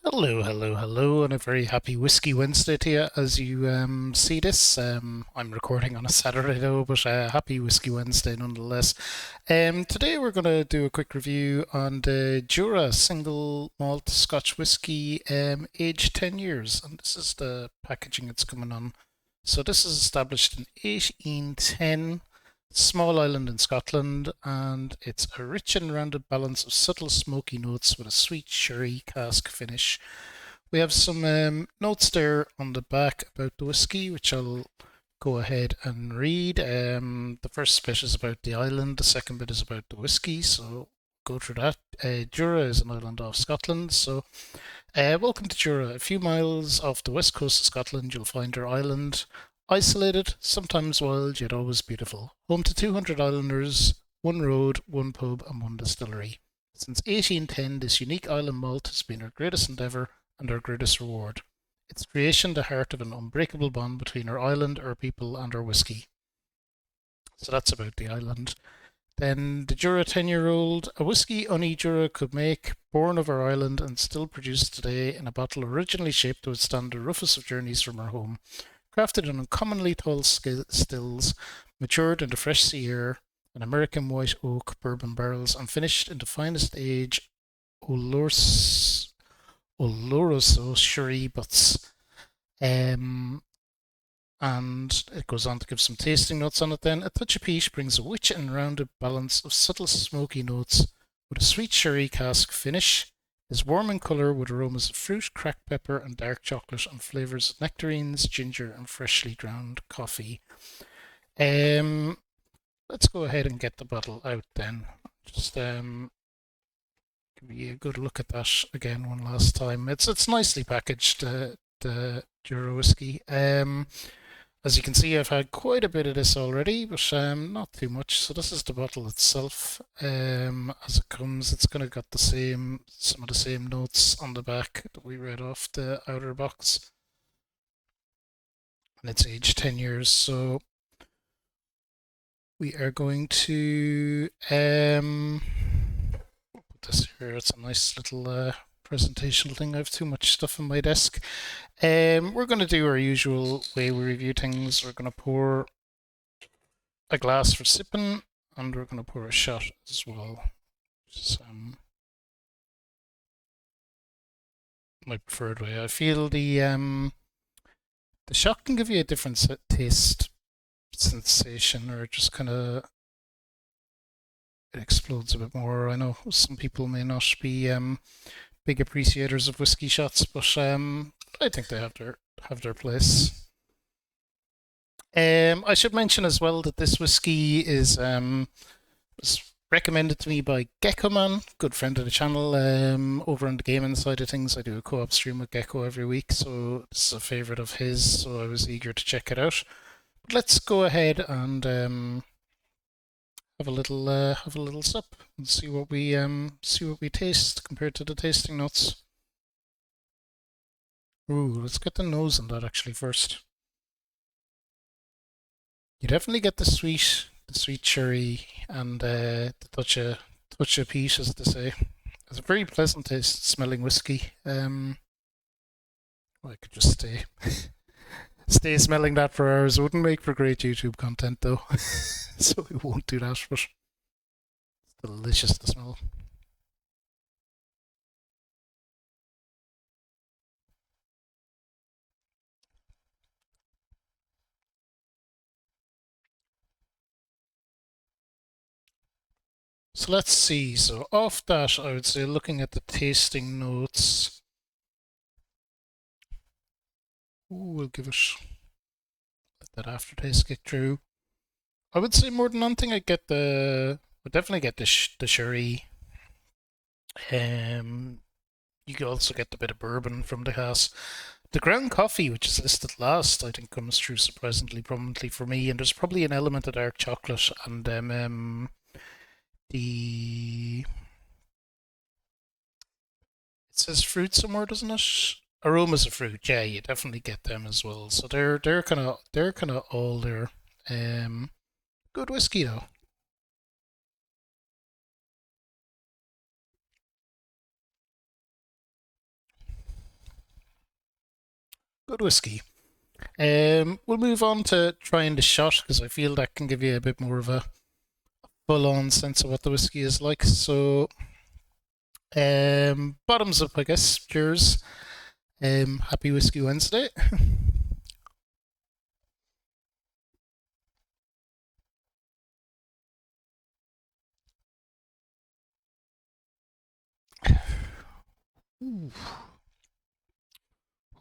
Hello, hello, hello, and a very happy Whiskey Wednesday to you as you see this. I'm recording on a Saturday though, but happy Whiskey Wednesday nonetheless. Today we're going to do a quick review on the Jura single malt Scotch whisky, aged 10 years, and this is the packaging it's coming on. So this is established in 1810, small island in Scotland, and it's a rich and rounded balance of subtle smoky notes with a sweet sherry cask finish. We have some notes there on the back about the whiskey, which I'll go ahead and read. The first bit is about the island, the second bit is about the whiskey, so go through that. Jura is an island off Scotland, so welcome to Jura. A few miles off the west coast of Scotland, you'll find our island. Isolated, sometimes wild, yet always beautiful. Home to 200 islanders, one road, one pub, and one distillery. Since 1810, this unique island malt has been our greatest endeavour and our greatest reward. Its creation, the heart of an unbreakable bond between our island, our people, and our whisky. So that's about the island. Then the Jura 10-year-old, a whisky only Jura could make, born of our island and still produced today in a bottle originally shaped to withstand the roughest of journeys from our home. Crafted in uncommonly tall stills, matured into fresh sea air and American white oak bourbon barrels, and finished into finest age Oloroso sherry butts. And it goes on to give some tasting notes on it then. A touch of peach brings a rich and rounded balance of subtle smoky notes with a sweet sherry cask finish. Is warm in colour with aromas of fruit, cracked pepper, and dark chocolate, and flavours of nectarines, ginger, and freshly ground coffee. Um, let's go ahead and get the bottle out then. Just give you a good look at that again one last time. It's nicely packaged, the Jura whiskey. As you can see, I've had quite a bit of this already, but not too much. So this is the bottle itself. As it comes, it's kind of got some of the same notes on the back that we read off the outer box, and it's aged 10 years. So we are going to put this here. It's a nice little presentational thing. I have too much stuff on my desk. We're going to do our usual way we review things. We're going to pour a glass for sipping, and we're going to pour a shot as well. Which is my preferred way. I feel the shot can give you a different taste sensation, or just kind of it explodes a bit more. I know some people may not be big appreciators of whiskey shots, but I think they have their place. I should mention as well that this whiskey was recommended to me by Gecko Man, good friend of the channel. Over on the gaming side of things, I do a co-op stream with Gecko every week, so this is a favourite of his. So I was eager to check it out. But let's go ahead and have a little sip and see what we taste compared to the tasting notes. Ooh, let's get the nose on that actually first. You definitely get the sweet cherry, and the touch of peach, as they say. It's a very pleasant taste smelling whiskey. I could just stay smelling that for hours. It wouldn't make for great YouTube content though, so we won't do that. But it's delicious to smell. So let's see. So off that, I would say looking at the tasting notes. Ooh, we'll give it let that aftertaste get through. I would say more than anything, I definitely get the sherry. You could also get the bit of bourbon from the house. The ground coffee, which is listed last, I think comes through surprisingly prominently for me, and there's probably an element of dark chocolate, and the it says fruit somewhere, doesn't it? Aromas of fruit, yeah, you definitely get them as well. So they're kind of all there. Um, Good whiskey though. Good whiskey. We'll move on to trying the shot because I feel that can give you a bit more of a full-on sense of what the whiskey is like. So, bottoms up, I guess. Cheers. Happy Whiskey Wednesday. Ooh.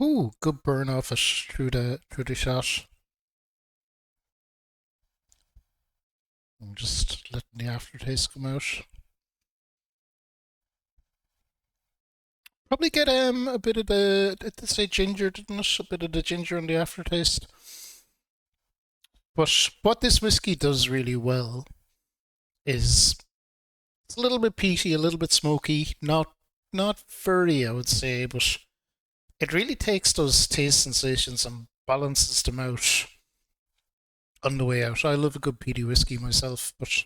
Ooh, good burn off it through the shot. I'm just letting the aftertaste come out. Probably get a bit of the did they say ginger, didn't it? A bit of the ginger on the aftertaste. But what this whiskey does really well is it's a little bit peaty, a little bit smoky, not very, I would say, but it really takes those taste sensations and balances them out on the way out. I love a good peaty whiskey myself, but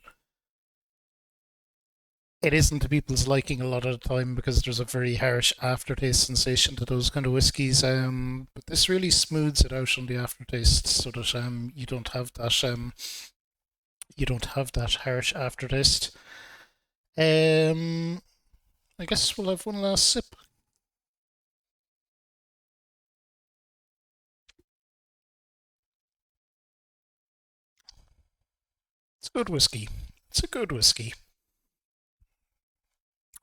it isn't to people's liking a lot of the time because there's a very harsh aftertaste sensation to those kind of whiskies. But this really smooths it out on the aftertaste so that you don't have that harsh aftertaste. I guess we'll have one last sip. It's a good whiskey. It's a good whiskey.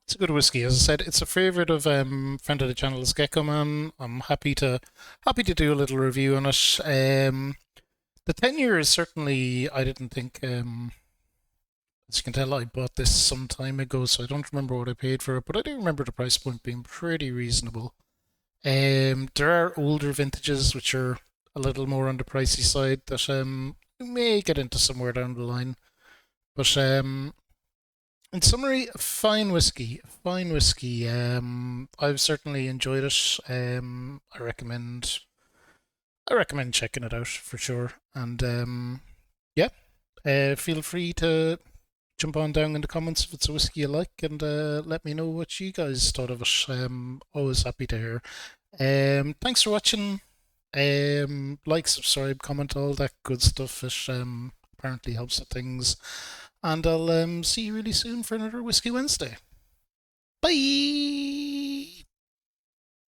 It's a good whiskey. As I said, it's a favourite of friend of the channel's Gecko Man. I'm happy to do a little review on it. The tenure is certainly I didn't think as you can tell I bought this some time ago, so I don't remember what I paid for it, but I do remember the price point being pretty reasonable. There are older vintages which are a little more on the pricey side that you may get into somewhere down the line. But in summary, a fine whiskey. A fine whiskey. I've certainly enjoyed it. I recommend checking it out for sure. And yeah, feel free to jump on down in the comments if it's a whiskey you like, and let me know what you guys thought of it. Always happy to hear. Thanks for watching. Like, subscribe, comment, all that good stuff. It apparently helps with things. And I'll see you really soon for another Whiskey Wednesday. Bye!